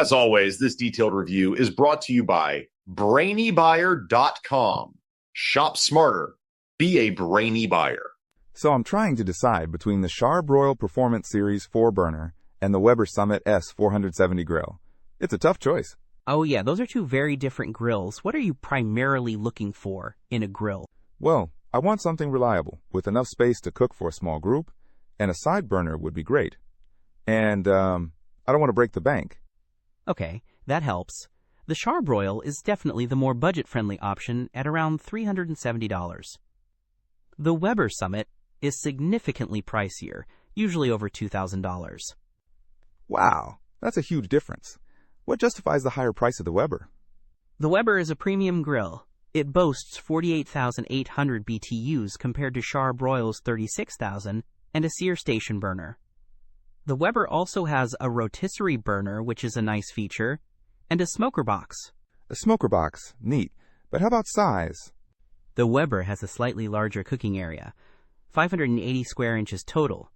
As always, this detailed review is brought to you by BrainyBuyer.com. Shop smarter. Be a brainy buyer. So I'm trying to decide between the Char-Broil Performance Series 4-burner and the Weber Summit S-470 grill. It's a tough choice. Oh yeah, those are two very different grills. What are you primarily looking for in a grill? Well, I want something reliable, with enough space to cook for a small group, and a side burner would be great. And, I don't want to break the bank. Okay, that helps. The Char-Broil is definitely the more budget-friendly option at around $370. The Weber Summit is significantly pricier, usually over $2,000. Wow, that's a huge difference. What justifies the higher price of the Weber? The Weber is a premium grill. It boasts 48,800 BTUs compared to Char-Broil's 36,000 and a sear station burner. The Weber also has a rotisserie burner, which is a nice feature, and a smoker box. A smoker box, neat. But how about size? The Weber has a slightly larger cooking area, 580 square inches total,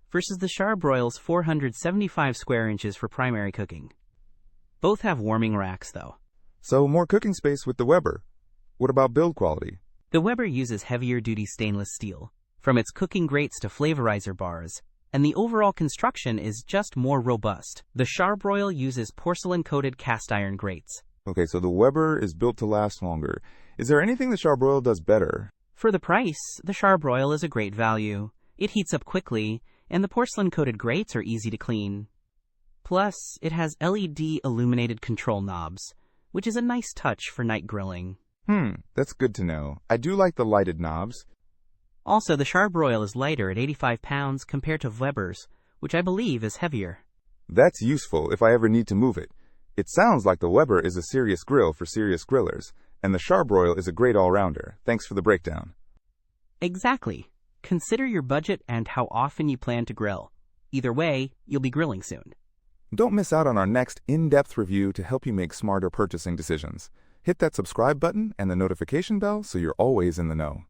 versus the Char-Broil's 475 square inches for primary cooking. Both have warming racks, though. So more cooking space with the Weber. What about build quality? The Weber uses heavier-duty stainless steel, from its cooking grates to flavorizer bars, and the overall construction is just more robust. The Char-Broil uses porcelain-coated cast-iron grates. Okay, so the Weber is built to last longer. Is there anything the Char-Broil does better? For the price, the Char-Broil is a great value. It heats up quickly, and the porcelain-coated grates are easy to clean. Plus, it has LED illuminated control knobs, which is a nice touch for night grilling. That's good to know. I do like the lighted knobs. Also, the Char-Broil is lighter at 85 pounds compared to Weber's, which I believe is heavier. That's useful if I ever need to move it. It sounds like the Weber is a serious grill for serious grillers, and the Char-Broil is a great all-rounder. Thanks for the breakdown. Exactly. Consider your budget and how often you plan to grill. Either way, you'll be grilling soon. Don't miss out on our next in-depth review to help you make smarter purchasing decisions. Hit that subscribe button and the notification bell so you're always in the know.